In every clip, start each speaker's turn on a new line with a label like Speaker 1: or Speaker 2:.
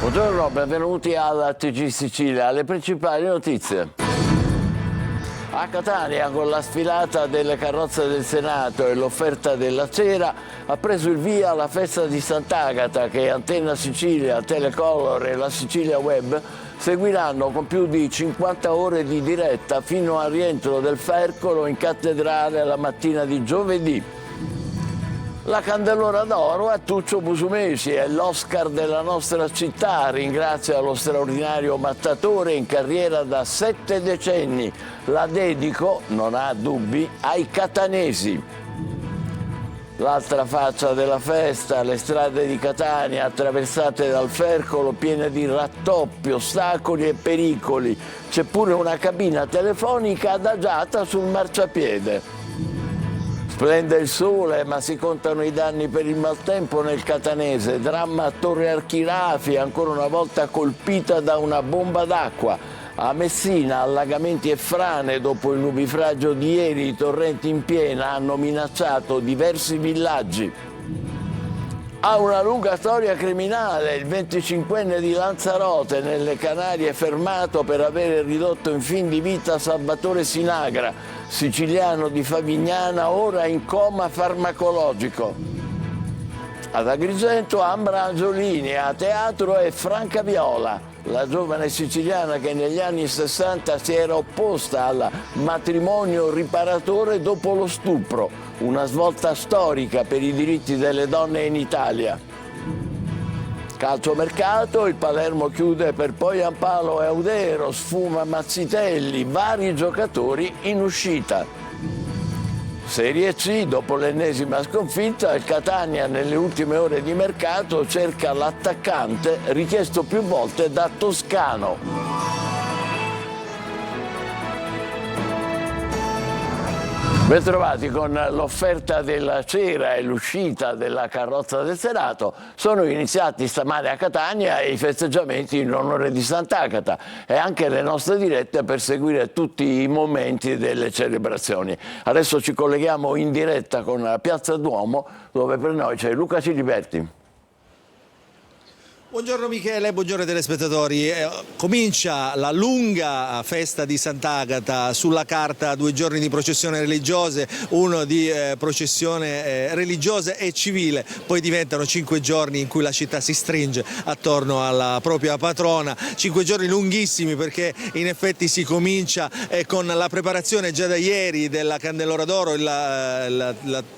Speaker 1: Buongiorno, benvenuti alla TG Sicilia. Le principali notizie. A Catania, con la sfilata delle carrozze del Senato e l'offerta della cera, ha preso il via la festa di Sant'Agata che Antenna Sicilia, Telecolor e la Sicilia Web seguiranno con più di 50 ore di diretta fino al rientro del Fercolo in cattedrale la mattina di giovedì. La Candelora d'Oro a Tuccio Musumeci, è l'Oscar della nostra città, ringrazia lo straordinario mattatore in carriera da 7 decenni. La dedico, non ha dubbi, ai catanesi. L'altra faccia della festa, le strade di Catania attraversate dal Fercolo piene di rattoppi, ostacoli e pericoli. C'è pure una cabina telefonica adagiata sul marciapiede. Splende il sole, ma si contano i danni per il maltempo nel catanese. Dramma a Torre Archirafi, ancora una volta colpita da una bomba d'acqua. A Messina, allagamenti e frane. Dopo il nubifragio di ieri, i torrenti in piena hanno minacciato diversi villaggi. Ha una lunga storia criminale, il 25enne di Lanzarote nelle Canarie fermato per aver ridotto in fin di vita Salvatore Sinagra, siciliano di Favignana, ora in coma farmacologico. Ad Agrigento Ambra Angiolini, a teatro è Franca Viola, la giovane siciliana che negli anni 60 si era opposta al matrimonio riparatore dopo lo stupro, una svolta storica per i diritti delle donne in Italia. Calciomercato, il Palermo chiude per poi Ampalo e Audero, sfuma Mazzitelli, vari giocatori in uscita. Serie C, dopo l'ennesima sconfitta, il Catania nelle ultime ore di mercato cerca l'attaccante richiesto più volte da Toscano. Bentrovati con l'offerta della cera e l'uscita della carrozza del Senato. Sono iniziati stamane a Catania i festeggiamenti in onore di Sant'Agata e anche le nostre dirette per seguire tutti i momenti delle celebrazioni. Adesso ci colleghiamo in diretta con Piazza Duomo, dove per noi c'è Luca Ciliberti.
Speaker 2: Buongiorno Michele, buongiorno ai telespettatori. Comincia la lunga festa di Sant'Agata, sulla carta 2 giorni di processione religiose, uno di processione religiosa e civile, poi diventano 5 giorni in cui la città si stringe attorno alla propria patrona, 5 giorni lunghissimi perché in effetti si comincia con la preparazione già da ieri della Candelora d'Oro,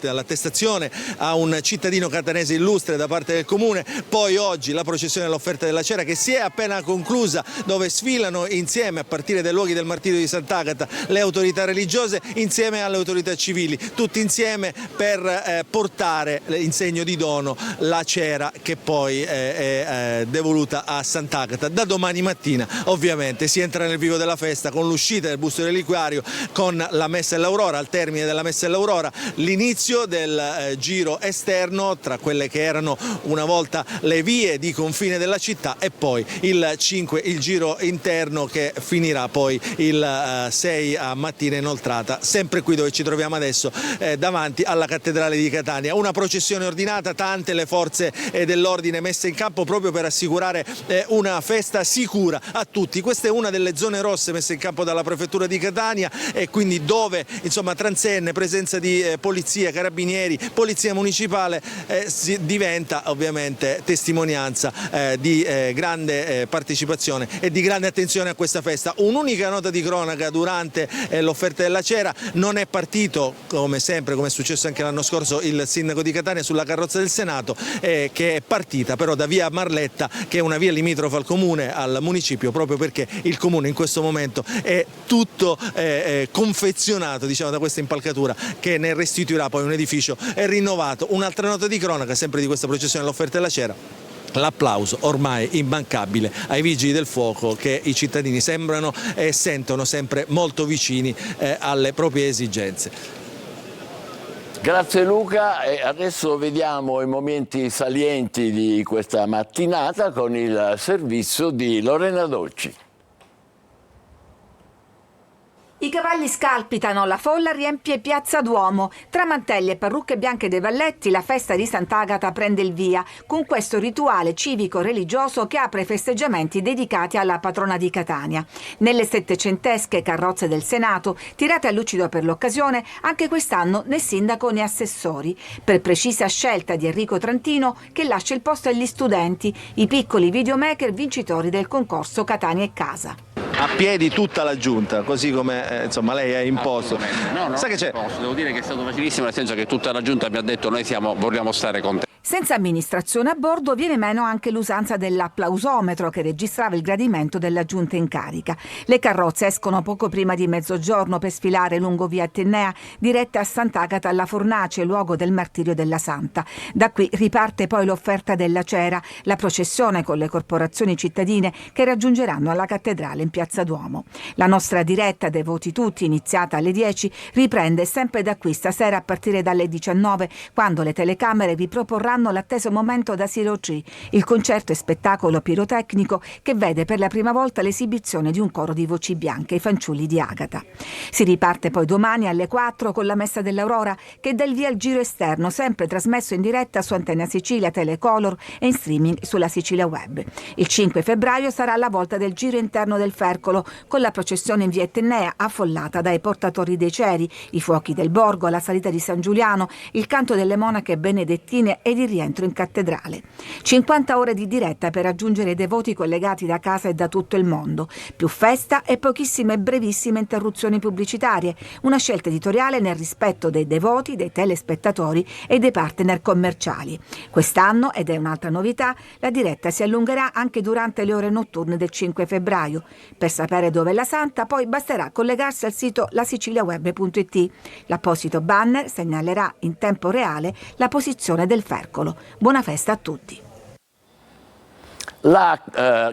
Speaker 2: l'attestazione a un cittadino catanese illustre da parte del comune, poi oggi la processione dell'offerta della cera che si è appena conclusa, dove sfilano insieme a partire dai luoghi del martirio di Sant'Agata le autorità religiose insieme alle autorità civili, tutti insieme per portare in segno di dono la cera che poi è devoluta a Sant'Agata. Da domani mattina ovviamente si entra nel vivo della festa con l'uscita del busto reliquiario, con la messa all'aurora, al termine della messa all'aurora l'inizio del giro esterno tra quelle che erano una volta le vie di confine della città e poi il giro interno che finirà poi il 6 a mattina inoltrata, sempre qui dove ci troviamo adesso, davanti alla cattedrale di Catania. Una processione ordinata, tante le forze dell'ordine messe in campo proprio per assicurare una festa sicura a tutti. Questa è una delle zone rosse messe in campo dalla prefettura di Catania e quindi dove insomma transenne, presenza di polizia, carabinieri, polizia municipale diventa ovviamente testimonianza di grande partecipazione e di grande attenzione a questa festa. Un'unica nota di cronaca durante l'offerta della cera: non è partito, come sempre, come è successo anche l'anno scorso, il sindaco di Catania sulla carrozza del Senato, che è partita però da via Marletta, che è una via limitrofa al comune, al municipio, proprio perché il comune in questo momento è tutto confezionato, diciamo, da questa impalcatura che ne restituirà poi un edificio rinnovato. Un'altra nota di cronaca sempre di questa processione dell'offerta della cera: l'applauso ormai immancabile ai vigili del fuoco, che i cittadini sembrano e sentono sempre molto vicini alle proprie esigenze.
Speaker 1: Grazie Luca, e adesso vediamo i momenti salienti di questa mattinata con il servizio di Lorena Dolci.
Speaker 3: I cavalli scalpitano, la folla riempie Piazza Duomo. Tra mantelli e parrucche bianche dei valletti, la festa di Sant'Agata prende il via, con questo rituale civico-religioso che apre i festeggiamenti dedicati alla patrona di Catania. Nelle settecentesche carrozze del Senato, tirate a lucido per l'occasione, anche quest'anno né sindaco né assessori, per precisa scelta di Enrico Trantino, che lascia il posto agli studenti, i piccoli videomaker vincitori del concorso Catania e Casa.
Speaker 2: A piedi tutta la giunta, così come insomma lei ha imposto.
Speaker 4: No,
Speaker 2: Sai che c'è?
Speaker 4: devo dire che è stato facilissimo, nel senso che tutta la giunta mi ha detto noi vogliamo stare con te.
Speaker 3: Senza amministrazione a bordo viene meno anche l'usanza dell'applausometro che registrava il gradimento della giunta in carica. Le carrozze escono poco prima di mezzogiorno per sfilare lungo via Etnea, diretta a Sant'Agata alla Fornace, luogo del martirio della Santa. Da qui riparte poi l'offerta della cera, la processione con le corporazioni cittadine che raggiungeranno la cattedrale in Piazza Duomo. La nostra diretta dei voti tutti, iniziata alle 10, riprende sempre da qui stasera a partire dalle 19, quando le telecamere vi proporranno l'atteso momento da Zero Tree, il concerto e spettacolo pirotecnico che vede per la prima volta l'esibizione di un coro di voci bianche, i fanciulli di Agata. Si riparte poi domani alle 4 con la Messa dell'Aurora che dà il via al giro esterno, sempre trasmesso in diretta su Antenna Sicilia, Telecolor e in streaming sulla Sicilia Web. Il 5 febbraio sarà la volta del giro interno del Fercolo con la processione in via Etnea affollata dai portatori dei ceri, i fuochi del Borgo, la salita di San Giuliano, il canto delle monache benedettine ed il rientro in cattedrale. 50 ore di diretta per raggiungere i devoti collegati da casa e da tutto il mondo. Più festa e pochissime e brevissime interruzioni pubblicitarie. Una scelta editoriale nel rispetto dei devoti, dei telespettatori e dei partner commerciali. Quest'anno, ed è un'altra novità, la diretta si allungherà anche durante le ore notturne del 5 febbraio. Per sapere dove è la Santa, poi basterà collegarsi al sito lasiciliaweb.it. L'apposito banner segnalerà in tempo reale la posizione del Fercolo. Buona festa a tutti.
Speaker 1: La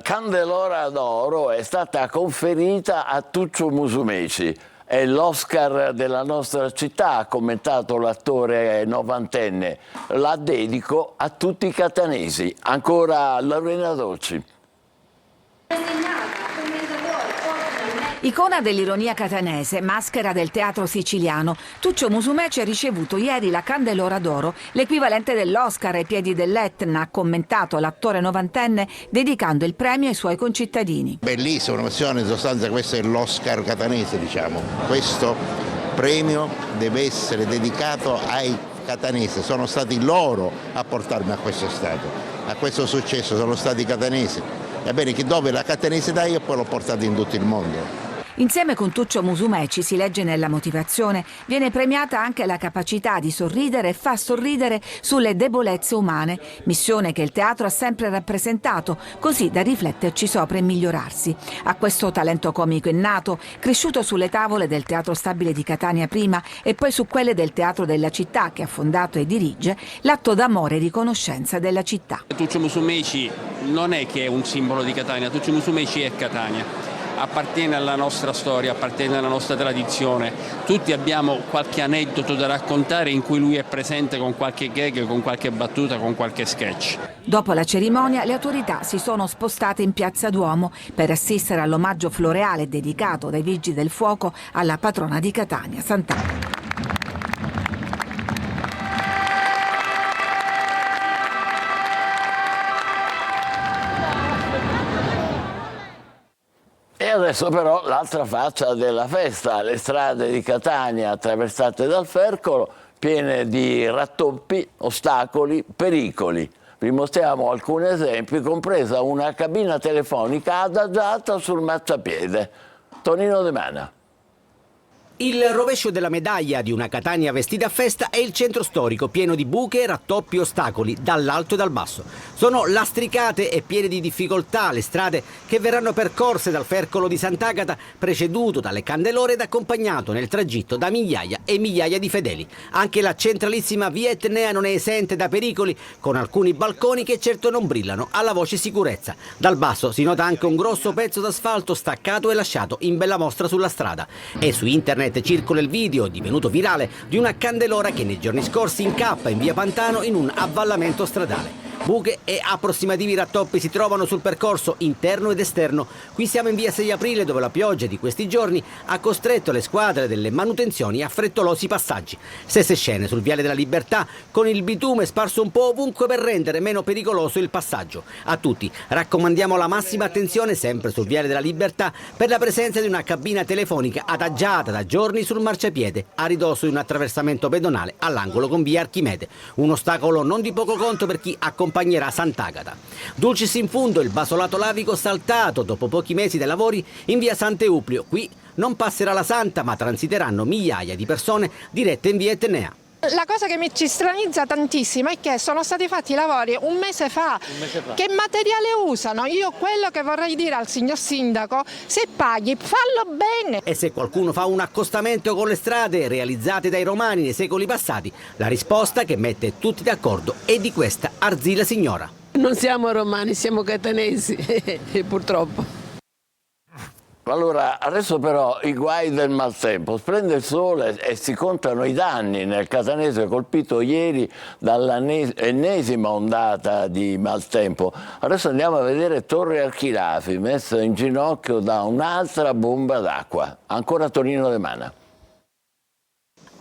Speaker 1: Candelora d'Oro è stata conferita a Tuccio Musumeci. È l'Oscar della nostra città, ha commentato l'attore novantenne. La dedico a tutti i catanesi. Ancora Lorena Dolci.
Speaker 3: Icona dell'ironia catanese, maschera del teatro siciliano, Tuccio Musumeci ha ricevuto ieri la Candelora d'Oro, l'equivalente dell'Oscar ai piedi dell'Etna, ha commentato l'attore novantenne dedicando il premio ai suoi concittadini.
Speaker 5: Bellissima, un'emozione, in sostanza questo è l'Oscar catanese, diciamo. Questo premio deve essere dedicato ai catanesi, sono stati loro a portarmi a questo stato, a questo successo, sono stati i catanesi. Ebbene, che dove la catanesità io poi l'ho portata in tutto il mondo.
Speaker 3: Insieme con Tuccio Musumeci, si legge nella motivazione, viene premiata anche la capacità di sorridere e far sorridere sulle debolezze umane, missione che il teatro ha sempre rappresentato, così da rifletterci sopra e migliorarsi. A questo talento comico innato, cresciuto sulle tavole del Teatro Stabile di Catania prima e poi su quelle del Teatro della Città che ha fondato e dirige, l'atto d'amore e riconoscenza della città.
Speaker 4: Tuccio Musumeci non è che è un simbolo di Catania, Tuccio Musumeci è Catania. Appartiene alla nostra storia, appartiene alla nostra tradizione. Tutti abbiamo qualche aneddoto da raccontare in cui lui è presente con qualche gag, con qualche battuta, con qualche sketch.
Speaker 3: Dopo la cerimonia, le autorità si sono spostate in Piazza Duomo per assistere all'omaggio floreale dedicato dai Vigili del Fuoco alla patrona di Catania, Sant'Agata.
Speaker 1: E adesso però l'altra faccia della festa, le strade di Catania attraversate dal Fercolo, piene di rattoppi, ostacoli, pericoli. Vi mostriamo alcuni esempi, compresa una cabina telefonica adagiata sul marciapiede. Tonino De Mana.
Speaker 6: Il rovescio della medaglia di una Catania vestita a festa è il centro storico, pieno di buche, rattoppi e ostacoli, dall'alto e dal basso. Sono lastricate e piene di difficoltà le strade che verranno percorse dal Fercolo di Sant'Agata, preceduto dalle candelore ed accompagnato nel tragitto da migliaia e migliaia di fedeli. Anche la centralissima via Etnea non è esente da pericoli, con alcuni balconi che certo non brillano alla voce sicurezza. Dal basso si nota anche un grosso pezzo d'asfalto staccato e lasciato in bella mostra sulla strada. E su internet circola il video, divenuto virale, di una candelora che nei giorni scorsi incappa in via Pantano in un avvallamento stradale. Buche e approssimativi rattoppi si trovano sul percorso interno ed esterno. Qui siamo in via 6 aprile, dove la pioggia di questi giorni ha costretto le squadre delle manutenzioni a frettolosi passaggi. Stesse scene sul viale della Libertà, con il bitume sparso un po' ovunque per rendere meno pericoloso il passaggio. A tutti raccomandiamo la massima attenzione, sempre sul viale della Libertà, per la presenza di una cabina telefonica adagiata da giorni sul marciapiede, a ridosso di un attraversamento pedonale all'angolo con via Archimede. Un ostacolo non di poco conto per chi accompagnerà Sant'Agata. Dulcis in fundo il basolato lavico saltato dopo pochi mesi dei lavori in via Sant'Euplio. Qui non passerà la Santa, ma transiteranno migliaia di persone dirette in via Etnea.
Speaker 7: La cosa che mi ci stranizza tantissimo è che sono stati fatti i lavori un mese fa. Che materiale usano? Io quello che vorrei dire al signor sindaco, se paghi fallo bene.
Speaker 6: E se qualcuno fa un accostamento con le strade realizzate dai romani nei secoli passati, la risposta che mette tutti d'accordo è di questa arzilla signora.
Speaker 8: Non siamo romani, siamo catanesi, purtroppo.
Speaker 1: Allora, adesso però i guai del maltempo. Splende il sole e si contano i danni nel catanese colpito ieri dall'ennesima ondata di maltempo. Adesso andiamo a vedere Torre Archilafi, messa in ginocchio da un'altra bomba d'acqua. Ancora Tonino De Mana.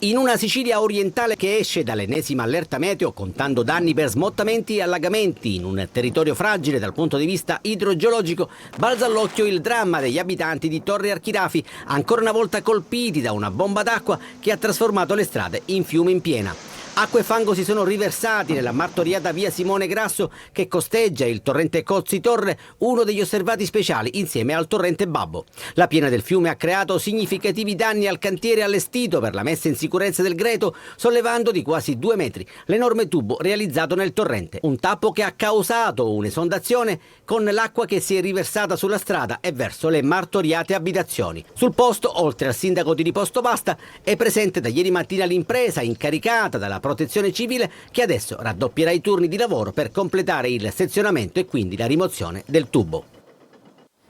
Speaker 6: In una Sicilia orientale che esce dall'ennesima allerta meteo, contando danni per smottamenti e allagamenti in un territorio fragile dal punto di vista idrogeologico, balza all'occhio il dramma degli abitanti di Torre Archilafi, ancora una volta colpiti da una bomba d'acqua che ha trasformato le strade in fiume in piena. Acqua e fango si sono riversati nella martoriata via Simone Grasso che costeggia il torrente Cozzi Torre, uno degli osservati speciali insieme al torrente Babbo. La piena del fiume ha creato significativi danni al cantiere allestito per la messa in sicurezza del Greto, sollevando di quasi 2 metri l'enorme tubo realizzato nel torrente. Un tappo che ha causato un'esondazione con l'acqua che si è riversata sulla strada e verso le martoriate abitazioni. Sul posto, oltre al sindaco di Riposto Basta, è presente da ieri mattina l'impresa incaricata dalla Protezione Civile che adesso raddoppierà i turni di lavoro per completare il sezionamento e quindi la rimozione del tubo.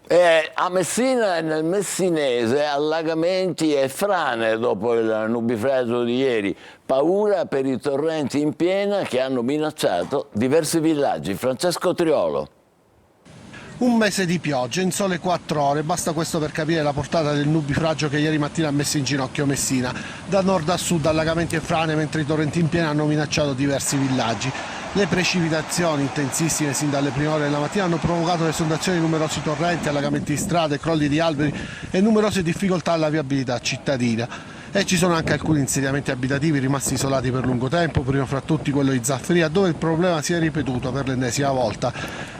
Speaker 1: A Messina e nel Messinese allagamenti e frane dopo il nubifragio di ieri. Paura per i torrenti in piena che hanno minacciato diversi villaggi. Francesco Triolo.
Speaker 9: Un mese di pioggia in sole 4 ore, basta questo per capire la portata del nubifragio che ieri mattina ha messo in ginocchio Messina. Da nord a sud allagamenti e frane, mentre i torrenti in piena hanno minacciato diversi villaggi. Le precipitazioni intensissime sin dalle prime ore della mattina hanno provocato l'esondazione di numerosi torrenti, allagamenti di strade, crolli di alberi e numerose difficoltà alla viabilità cittadina. E ci sono anche alcuni insediamenti abitativi rimasti isolati per lungo tempo, prima fra tutti quello di Zafferia, dove il problema si è ripetuto per l'ennesima volta.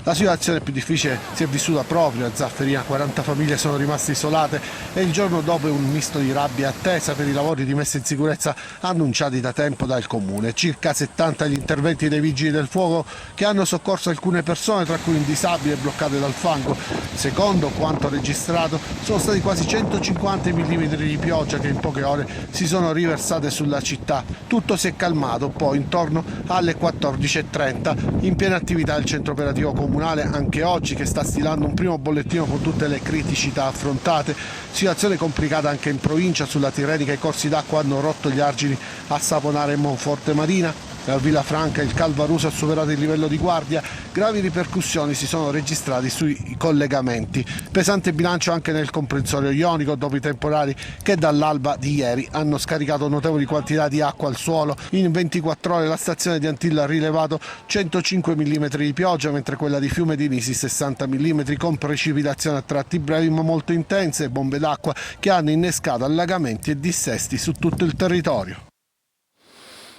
Speaker 9: La situazione più difficile si è vissuta proprio a Zafferia, 40 famiglie sono rimaste isolate e il giorno dopo un misto di rabbia e attesa per i lavori di messa in sicurezza annunciati da tempo dal Comune. Circa 70 gli interventi dei vigili del fuoco che hanno soccorso alcune persone, tra cui un disabile bloccate dal fango. Secondo quanto registrato sono stati quasi 150 mm di pioggia che in poche ore si sono riversate sulla città. Tutto si è calmato poi intorno alle 14:30, in piena attività il centro operativo comunale anche oggi, che sta stilando un primo bollettino con tutte le criticità affrontate. Situazione complicata anche in provincia. Sulla Tirrenica i corsi d'acqua hanno rotto gli argini a Saponara e Monforte Marina. A Villafranca il Calvaruso ha superato il livello di guardia, gravi ripercussioni si sono registrati sui collegamenti. Pesante bilancio anche nel comprensorio ionico dopo i temporali che dall'alba di ieri hanno scaricato notevoli quantità di acqua al suolo. In 24 ore la stazione di Antilla ha rilevato 105 mm di pioggia, mentre quella di Fiume di Nisi 60 mm, con precipitazioni a tratti brevi ma molto intense e bombe d'acqua che hanno innescato allagamenti e dissesti su tutto il territorio.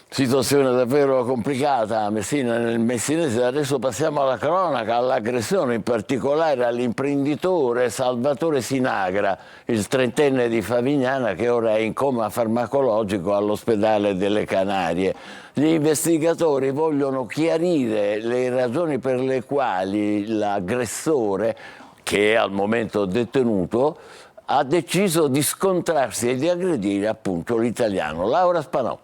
Speaker 1: Situazione davvero complicata a Messina, nel Messinese. Adesso passiamo alla cronaca, all'aggressione in particolare all'imprenditore Salvatore Sinagra, il trentenne di Favignana che ora è in coma farmacologico all'ospedale delle Canarie. Gli investigatori vogliono chiarire le ragioni per le quali l'aggressore, che è al momento detenuto, ha deciso di scontrarsi e di aggredire appunto l'italiano. Laura Spanò.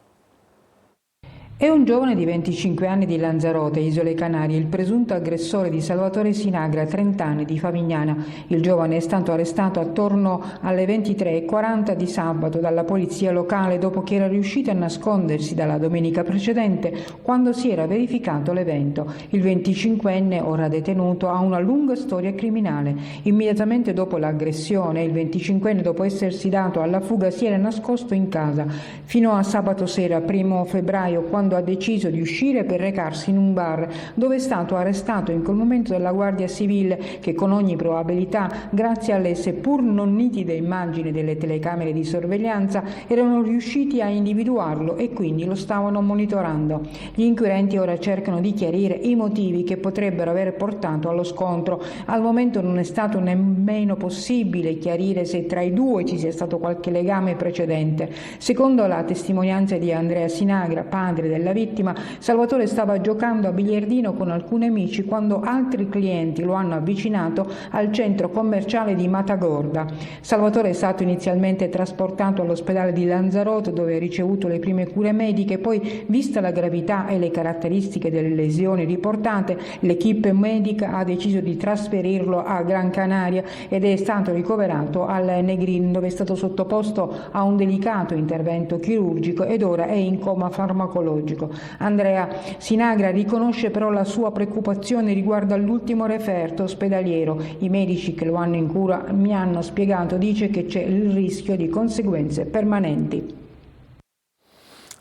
Speaker 10: È un giovane di 25 anni di Lanzarote, Isole Canarie, il presunto aggressore di Salvatore Sinagra, 30 anni, di Favignana. Il giovane è stato arrestato attorno alle 23:40 di sabato dalla polizia locale dopo che era riuscito a nascondersi dalla domenica precedente, quando si era verificato l'evento. Il 25enne, ora detenuto, ha una lunga storia criminale. Immediatamente dopo l'aggressione, il 25enne, dopo essersi dato alla fuga, si era nascosto in casa fino a sabato sera, 1 febbraio, quando ha deciso di uscire per recarsi in un bar, dove è stato arrestato in quel momento dalla Guardia Civile, che con ogni probabilità, grazie alle seppur non nitide immagini delle telecamere di sorveglianza, erano riusciti a individuarlo e quindi lo stavano monitorando. Gli inquirenti ora cercano di chiarire i motivi che potrebbero aver portato allo scontro. Al momento non è stato nemmeno possibile chiarire se tra i due ci sia stato qualche legame precedente. Secondo la testimonianza di Andrea Sinagra, padre della vittima, Salvatore stava giocando a biliardino con alcuni amici quando altri clienti lo hanno avvicinato al centro commerciale di Matagorda. Salvatore è stato inizialmente trasportato all'ospedale di Lanzarote, dove ha ricevuto le prime cure mediche, poi, vista la gravità e le caratteristiche delle lesioni riportate, l'equipe medica ha deciso di trasferirlo a Gran Canaria ed è stato ricoverato al Negrin, dove è stato sottoposto a un delicato intervento chirurgico ed ora è in coma farmacologico. Andrea Sinagra riconosce però la sua preoccupazione riguardo all'ultimo referto ospedaliero. I medici che lo hanno in cura mi hanno spiegato, dice, che c'è il rischio di conseguenze permanenti.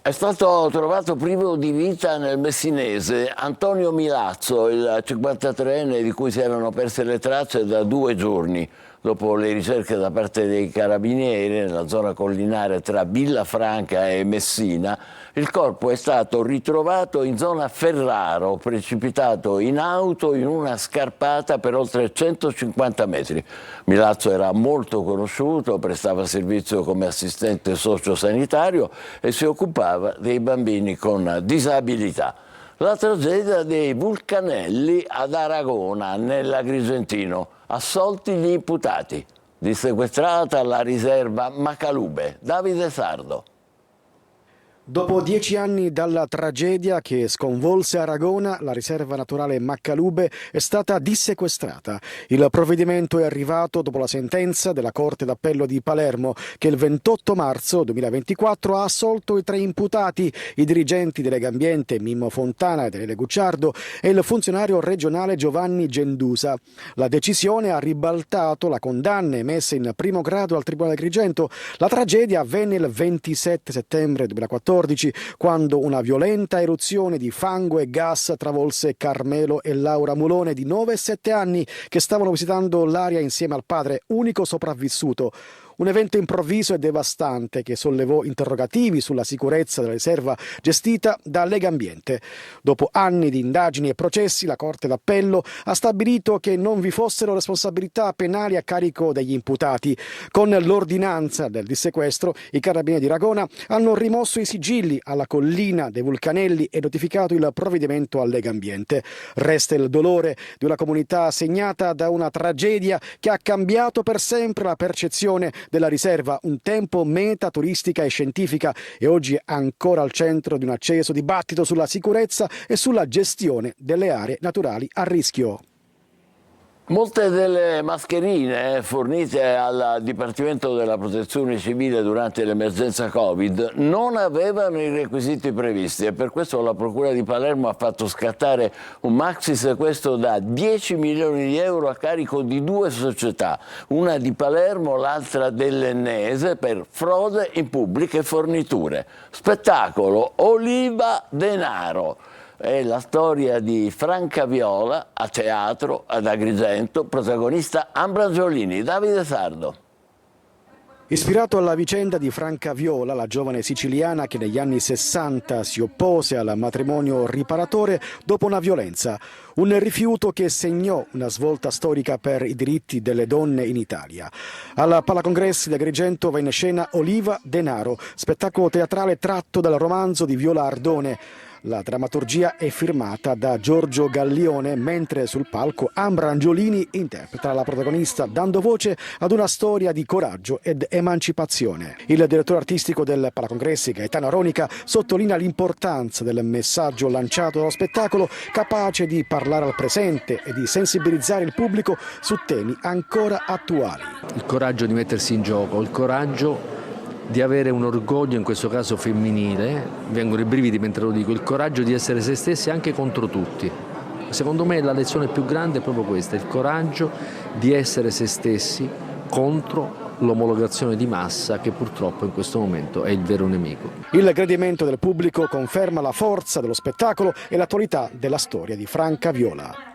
Speaker 1: È stato trovato privo di vita nel messinese Antonio Milazzo, il 53enne di cui si erano perse le tracce da 2 giorni. Dopo le ricerche da parte dei carabinieri nella zona collinare tra Villafranca e Messina, il corpo è stato ritrovato in zona Ferraro, precipitato in auto in una scarpata per oltre 150 metri. Milazzo era molto conosciuto, prestava servizio come assistente sociosanitario e si occupava dei bambini con disabilità. La tragedia dei Vulcanelli ad Aragona, nell'Agrigentino. Assolti gli imputati. Dissequestrata la riserva Macalube. Davide Sardo.
Speaker 11: Dopo 10 anni dalla tragedia che sconvolse Aragona, la riserva naturale Maccalube è stata dissequestrata. Il provvedimento è arrivato dopo la sentenza della Corte d'Appello di Palermo, che il 28 marzo 2024 ha assolto i 3 imputati, i dirigenti di Legambiente Mimmo Fontana e Daniele Gucciardo e il funzionario regionale Giovanni Gendusa. La decisione ha ribaltato la condanna emessa in primo grado al Tribunale di Agrigento. La tragedia avvenne il 27 settembre 2014, quando una violenta eruzione di fango e gas travolse Carmelo e Laura Mulone, di 9 e 7 anni, che stavano visitando l'area insieme al padre, unico sopravvissuto. Un evento improvviso e devastante che sollevò interrogativi sulla sicurezza della riserva gestita da Legambiente. Dopo anni di indagini e processi, la Corte d'Appello ha stabilito che non vi fossero responsabilità penali a carico degli imputati. Con l'ordinanza del dissequestro, i carabinieri di Aragona hanno rimosso i sigilli alla collina dei Vulcanelli e notificato il provvedimento al Legambiente. Resta il dolore di una comunità segnata da una tragedia che ha cambiato per sempre la percezione della riserva, un tempo meta turistica e scientifica, e oggi è ancora al centro di un acceso dibattito sulla sicurezza e sulla gestione delle aree naturali a rischio.
Speaker 1: Molte delle mascherine fornite al Dipartimento della Protezione Civile durante l'emergenza Covid non avevano i requisiti previsti e per questo la Procura di Palermo ha fatto scattare un maxi sequestro da 10 milioni di euro a carico di 2 società, una di Palermo, l'altra dell'Ennese, per frode in pubbliche forniture. Spettacolo Oliva Denaro. È la storia di Franca Viola a teatro ad Agrigento, protagonista Ambrangio-Lini. Davide Sardo.
Speaker 11: Ispirato alla vicenda di Franca Viola, la giovane siciliana che negli anni 60 si oppose al matrimonio riparatore dopo una violenza, un rifiuto che segnò una svolta storica per i diritti delle donne in Italia. Alla Palacongressi di Agrigento va in scena Oliva Denaro, spettacolo teatrale tratto dal romanzo di Viola Ardone. La drammaturgia è firmata da Giorgio Gallione, mentre sul palco Ambra Angiolini interpreta la protagonista dando voce ad una storia di coraggio ed emancipazione. Il direttore artistico del Palacongressi, Gaetano Aronica, sottolinea l'importanza del messaggio lanciato dallo spettacolo, capace di parlare al presente e di sensibilizzare il pubblico su temi ancora attuali.
Speaker 12: Il coraggio di mettersi in gioco, il coraggio di avere un orgoglio, in questo caso femminile, vengono i brividi mentre lo dico, il coraggio di essere se stessi anche contro tutti. Secondo me la lezione più grande è proprio questa, il coraggio di essere se stessi contro l'omologazione di massa che purtroppo in questo momento è il vero nemico.
Speaker 11: Il gradimento del pubblico conferma la forza dello spettacolo e l'attualità della storia di Franca Viola.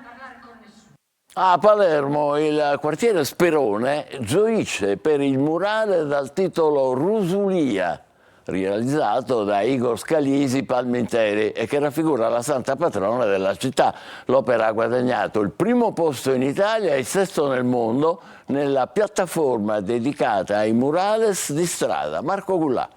Speaker 1: A Palermo il quartiere Sperone gioisce per il murale dal titolo Rusulia, realizzato da Igor Scalisi Palminteri e che raffigura la santa patrona della città. L'opera ha guadagnato il primo posto in Italia e il sesto nel mondo nella piattaforma dedicata ai murales di strada. Marco Gullà.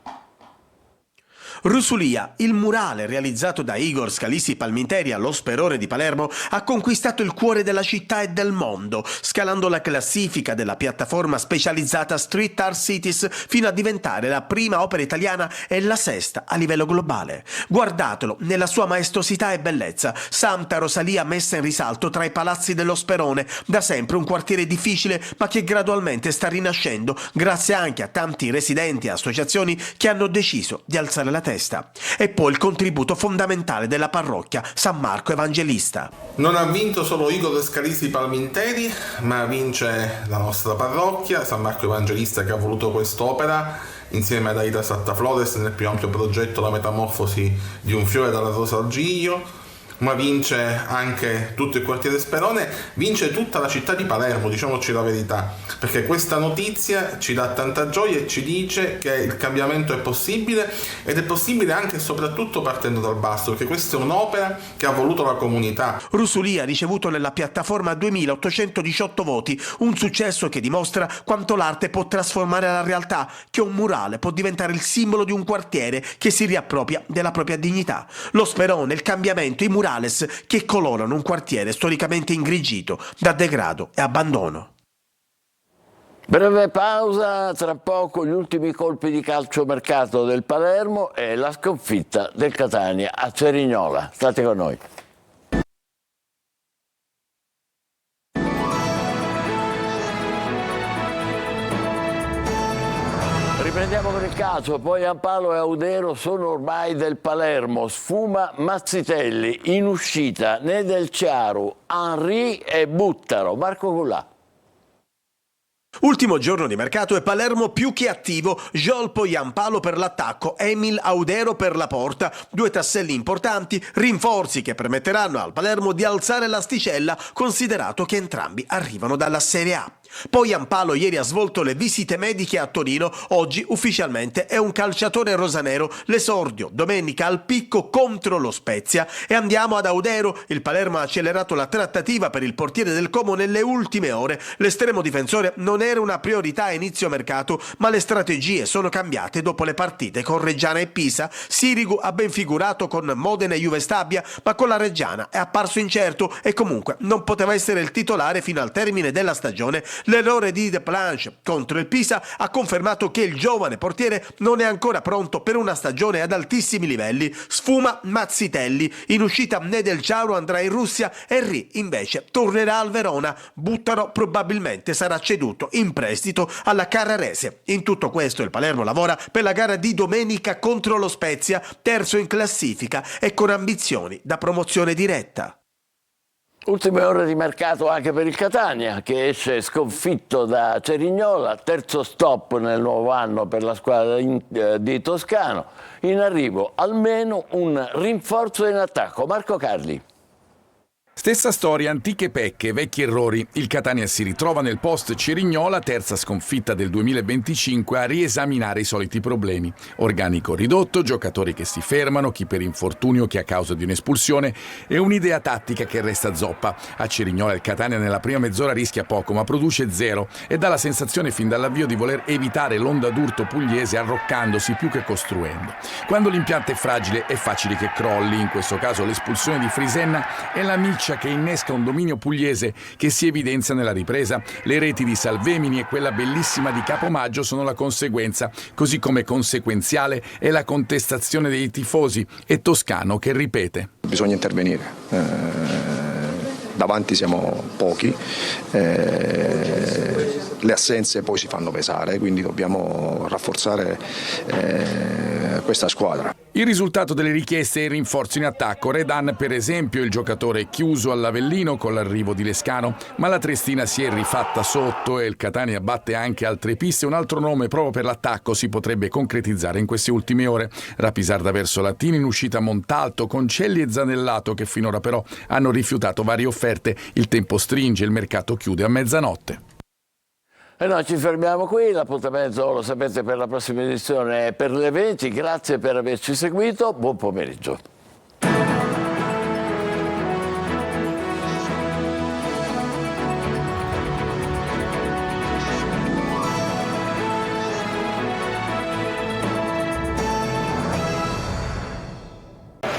Speaker 13: Rusulia, il murale realizzato da Igor Scalisi Palminteri allo Sperone di Palermo, ha conquistato il cuore della città e del mondo, scalando la classifica della piattaforma specializzata Street Art Cities fino a diventare la prima opera italiana e la sesta a livello globale. Guardatelo nella sua maestosità e bellezza, Santa Rosalia messa in risalto tra i palazzi dello Sperone, da sempre un quartiere difficile ma che gradualmente sta rinascendo grazie anche a tanti residenti e associazioni che hanno deciso di alzare la testa. E poi il contributo fondamentale della parrocchia San Marco Evangelista.
Speaker 14: Non ha vinto solo Igor Scalisi Palminteri, ma vince la nostra parrocchia San Marco Evangelista, che ha voluto quest'opera insieme ad Aida Sattaflores nel più ampio progetto La metamorfosi di un fiore dalla rosa al giglio. Ma vince anche tutto il quartiere Sperone, vince tutta la città di Palermo, diciamoci la verità, perché questa notizia ci dà tanta gioia e ci dice che il cambiamento è possibile, ed è possibile anche e soprattutto partendo dal basso, perché questa è un'opera che ha voluto la comunità.
Speaker 13: Rusulia ha ricevuto nella piattaforma 2818 voti, un successo che dimostra quanto l'arte può trasformare la realtà, che un murale può diventare il simbolo di un quartiere che si riappropria della propria dignità. Lo Sperone, il cambiamento, i murales che colorano un quartiere storicamente ingrigito da degrado e abbandono.
Speaker 1: Breve pausa, tra poco gli ultimi colpi di calciomercato del Palermo e la sconfitta del Catania a Cerignola. State con noi. Riprendiamo con il calcio, poi Ampalo e Audero sono ormai del Palermo, sfuma Mazzitelli, in uscita Nedelciaru, Henry e Buttaro. Marco Gullà.
Speaker 13: Ultimo giorno di mercato e Palermo più che attivo, Joel Poyampalo per l'attacco, Emil Audero per la porta, due tasselli importanti, rinforzi che permetteranno al Palermo di alzare l'asticella, considerato che entrambi arrivano dalla Serie A. Poyampalo ieri ha svolto le visite mediche a Torino, oggi ufficialmente è un calciatore rosanero, l'esordio domenica al Picco contro lo Spezia. E andiamo ad Audero, il Palermo ha accelerato la trattativa per il portiere del Como nelle ultime ore, l'estremo difensore non era una priorità a inizio mercato, ma le strategie sono cambiate dopo le partite con Reggiana e Pisa. Sirigu ha ben figurato con Modena e Juve Stabia, ma con la Reggiana è apparso incerto e comunque non poteva essere il titolare fino al termine della stagione. L'errore di De Planche contro il Pisa ha confermato che il giovane portiere non è ancora pronto per una stagione ad altissimi livelli. Sfuma Mazzitelli, in uscita Nedelciaru andrà in Russia, Henry invece tornerà al Verona. Buttaro probabilmente sarà ceduto in prestito alla Carrarese. In tutto questo il Palermo lavora per la gara di domenica contro lo Spezia, terzo in classifica e con ambizioni da promozione diretta.
Speaker 1: Ultime ore di mercato anche per il Catania, che esce sconfitto da Cerignola, terzo stop nel nuovo anno per la squadra di Toscano. In arrivo almeno un rinforzo in attacco. Marco Carli.
Speaker 15: Stessa storia, antiche pecche, vecchi errori. Il Catania si ritrova nel post Cerignola, terza sconfitta del 2025, a riesaminare i soliti problemi. Organico ridotto, giocatori che si fermano, chi per infortunio, chi a causa di un'espulsione e un'idea tattica che resta zoppa. A Cerignola il Catania nella prima mezz'ora rischia poco ma produce zero e dà la sensazione fin dall'avvio di voler evitare l'onda d'urto pugliese arroccandosi più che costruendo. Quando l'impianto è fragile è facile che crolli, in questo caso l'espulsione di Frisenna è la miccia che innesca un dominio pugliese che si evidenzia nella ripresa. Le reti di Salvemini e quella bellissima di Capomaggio sono la conseguenza, così come conseguenziale è la contestazione dei tifosi e Toscano che ripete.
Speaker 16: Bisogna intervenire, davanti siamo pochi, le assenze poi si fanno pesare, quindi dobbiamo rafforzare questa squadra.
Speaker 15: Il risultato delle richieste è il rinforzo in attacco. Redan, per esempio, il giocatore è chiuso all'Avellino con l'arrivo di Lescano, ma la Triestina si è rifatta sotto e il Catania batte anche altre piste. Un altro nome proprio per l'attacco si potrebbe concretizzare in queste ultime ore. Rapisarda verso Latini, in uscita Montalto, Concelli e Zanellato che finora però hanno rifiutato varie offerte. Il tempo stringe, il mercato chiude a mezzanotte.
Speaker 1: E noi ci fermiamo qui, l'appuntamento lo sapete per la prossima edizione è per le 20, grazie per averci seguito, buon pomeriggio.